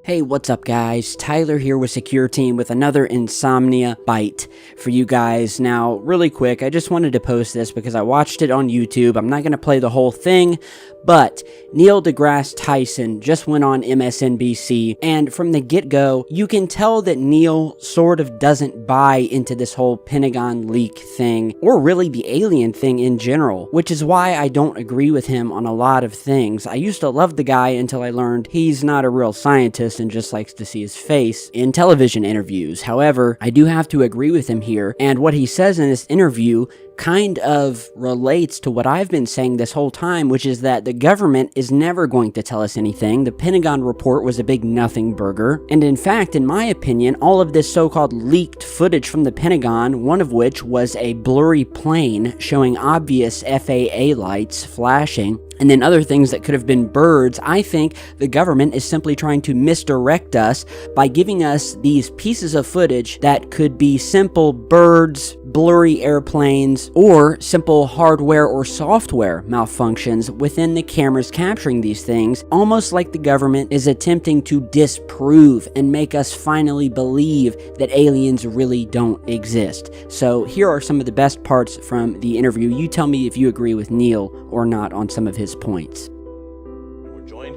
Hey, what's up guys? Tyler here with Secure Team with another Insomnia Bite for you guys. Now, really quick, I just wanted to post this because I watched it on YouTube. I'm not going to play the whole thing, but Neil deGrasse Tyson just went on MSNBC, and from the get-go, you can tell that Neil sort of doesn't buy into this whole Pentagon leak thing, or really the alien thing in general, which is why I don't agree with him on a lot of things. I used to love the guy until I learned he's not a real scientist and just likes to see his face in television interviews. However, I do have to agree with him here, and what he says in this interview kind of relates to what I've been saying this whole time, which is that the government is never going to tell us anything. The Pentagon report was a big nothing burger, and in fact, in my opinion, all of this so-called leaked footage from the Pentagon, one of which was a blurry plane showing obvious FAA lights flashing, and then other things that could have been birds, I think the government is simply trying to misdirect us by giving us these pieces of footage that could be simple birds, blurry airplanes, or simple hardware or software malfunctions within the cameras capturing these things, almost like the government is attempting to disprove and make us finally believe that aliens really don't exist. So here are some of the best parts from the interview. You tell me if you agree with Neil or not on some of his points. We're joined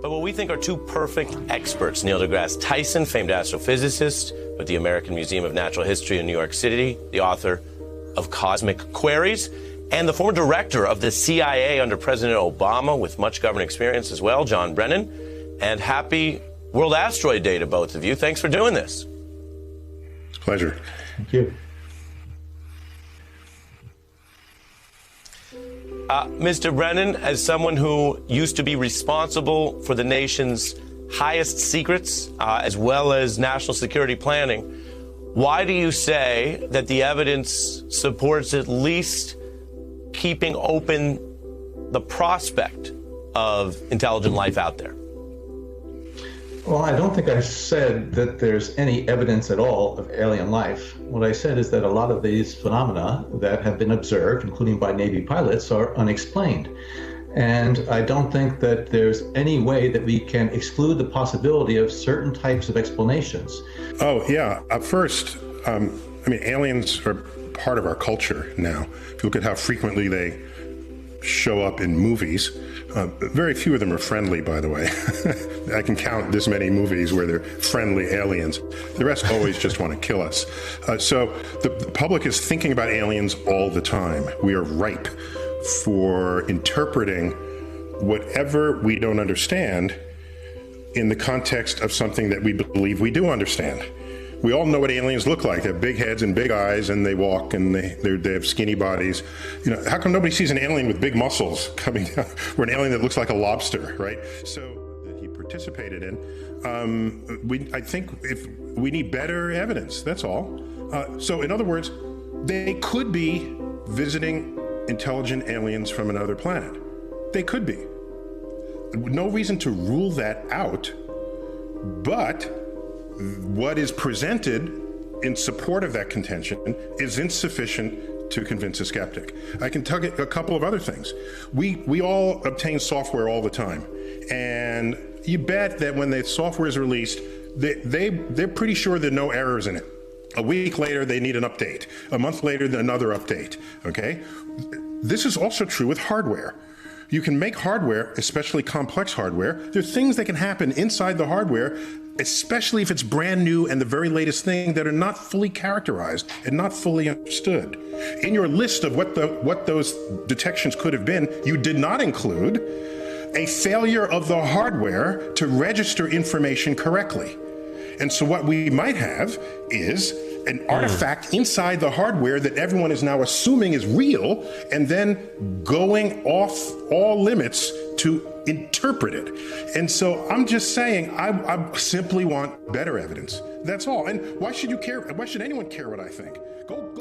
by what we think are two perfect experts. Neil deGrasse Tyson, famed astrophysicist with the American Museum of Natural History in New York City, the author of Cosmic Queries, and the former director of the CIA under President Obama with much government experience as well, John Brennan. And happy World Asteroid Day to both of you. Thanks for doing this. It's a pleasure. Thank you. Mr. Brennan, as someone who used to be responsible for the nation's highest secrets, as well as national security planning, why do you say that the evidence supports at least keeping open the prospect of intelligent life out there? Well, I don't think I said that there's any evidence at all of alien life. What I said is that a lot of these phenomena that have been observed, including by Navy pilots, are unexplained. And I don't think that there's any way that we can exclude the possibility of certain types of explanations. Oh, yeah. First, aliens are part of our culture now. If you look at how frequently they show up in movies, very few of them are friendly, by the way. I can count this many movies where they're friendly aliens. The rest always just want to kill us. So the public is thinking about aliens all the time. We are ripe for interpreting whatever we don't understand in the context of something that we believe we do understand. We all know what aliens look like. They have big heads and big eyes, and they walk, and they have skinny bodies. You know, how come nobody sees an alien with big muscles coming down, or an alien that looks like a lobster, right? So that he participated in. I think if we need better evidence, that's all. So in other words, they could be visiting intelligent aliens from another planet. They could be. No reason to rule that out, but what is presented in support of that contention is insufficient to convince a skeptic. I can tell you a couple of other things. We all obtain software all the time, and you bet that when the software is released, they're pretty sure there are no errors in it. A week later, they need an update. A month later, another update, okay? This is also true with hardware. You can make hardware, especially complex hardware. There are things that can happen inside the hardware, especially if it's brand new and the very latest thing, that are not fully characterized and not fully understood. In your list of what those detections could have been, you did not include a failure of the hardware to register information correctly. And so what we might have is an artifact inside the hardware that everyone is now assuming is real, and then going off all limits to interpret it. And so I'm just saying, I simply want better evidence. That's all. And why should you care? Why should anyone care what I think? Go.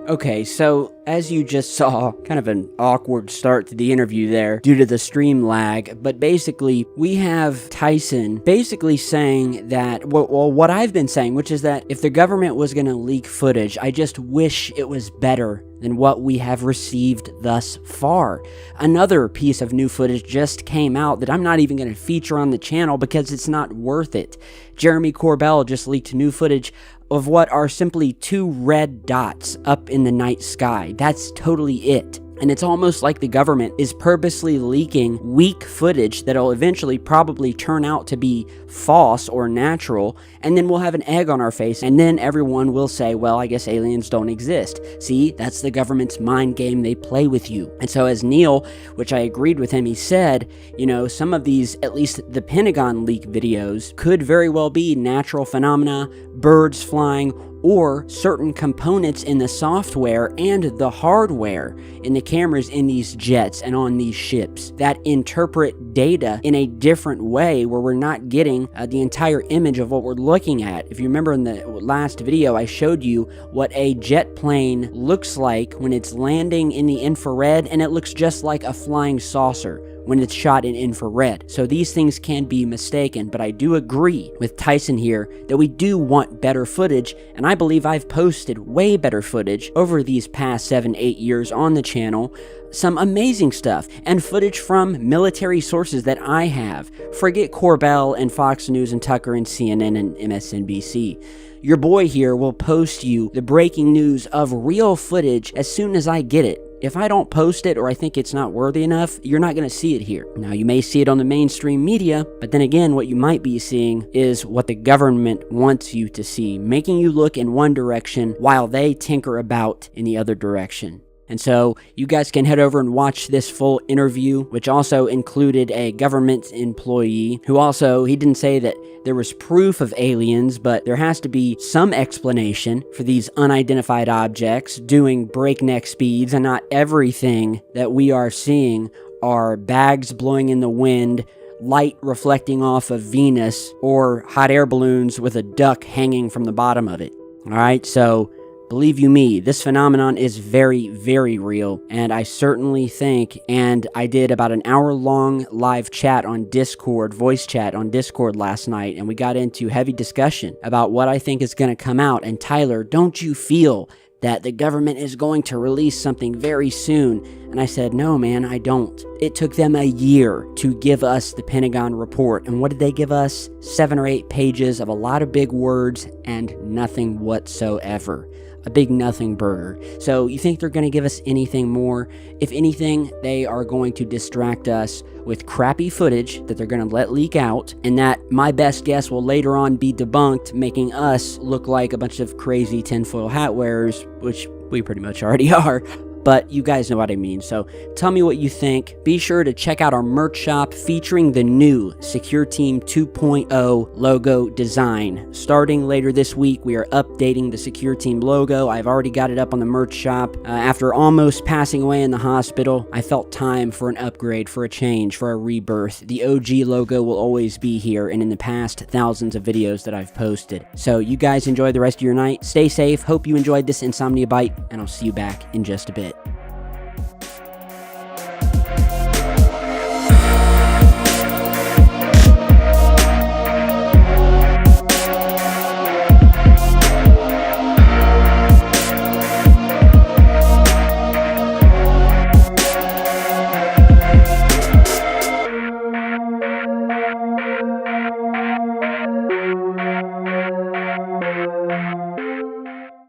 Okay, so as you just saw, kind of an awkward start to the interview there due to the stream lag, but basically we have Tyson basically saying that, well, what I've been saying, which is that if the government was going to leak footage, I just wish it was better than what we have received thus far. Another piece of new footage just came out that I'm not even going to feature on the channel because it's not worth it. Jeremy Corbell just leaked new footage of what are simply 2 red dots up in the night sky. That's totally it. And it's almost like the government is purposely leaking weak footage that'll eventually probably turn out to be false or natural, and then we'll have an egg on our face, and then everyone will say, well, I guess aliens don't exist. See, that's the government's mind game. They play with you. And so as Neil, which I agreed with him, he said, you know, some of these, at least the Pentagon leak videos, could very well be natural phenomena, birds flying, or certain components in the software and the hardware in the cameras in these jets and on these ships that interpret data in a different way, where we're not getting the entire image of what we're looking at. If you remember in the last video, I showed you what a jet plane looks like when it's landing in the infrared, and it looks just like a flying saucer when it's shot in infrared. So these things can be mistaken, but I do agree with Tyson here that we do want better footage, and I believe I've posted way better footage over these past 7-8 years on the channel. Some amazing stuff, and footage from military sources that I have. Forget Corbell and Fox News and Tucker and CNN and MSNBC. Your boy here will post you the breaking news of real footage as soon as I get it. If I don't post it or I think it's not worthy enough, you're not going to see it here. Now, you may see it on the mainstream media, but then again, what you might be seeing is what the government wants you to see, making you look in one direction while they tinker about in the other direction. And so you guys can head over and watch this full interview, which also included a government employee who also, he didn't say that there was proof of aliens, but there has to be some explanation for these unidentified objects doing breakneck speeds, and not everything that we are seeing are bags blowing in the wind, light reflecting off of Venus, or hot air balloons with a duck hanging from the bottom of it. All right, so believe you me, this phenomenon is very, very real, and I certainly think, and I did about an hour-long live chat on Discord, voice chat on Discord last night, and we got into heavy discussion about what I think is going to come out. And Tyler, don't you feel that the government is going to release something very soon? And I said, no, man, I don't. It took them a year to give us the Pentagon report. And what did they give us? 7 or 8 pages of a lot of big words and nothing whatsoever. A big nothing burger. So you think they're going to give us anything more? If anything, they are going to distract us with crappy footage that they're going to let leak out, and that, my best guess, will later on be debunked, making us look like a bunch of crazy tinfoil hat wearers, which we pretty much already are. But you guys know what I mean, so tell me what you think. Be sure to check out our merch shop featuring the new Secure Team 2.0 logo design. Starting later this week, we are updating the Secure Team logo. I've already got it up on the merch shop. After almost passing away in the hospital, I felt time for an upgrade, for a change, for a rebirth. The OG logo will always be here, and in the past, thousands of videos that I've posted. So you guys enjoy the rest of your night. Stay safe. Hope you enjoyed this Insomnia Bite, and I'll see you back in just a bit.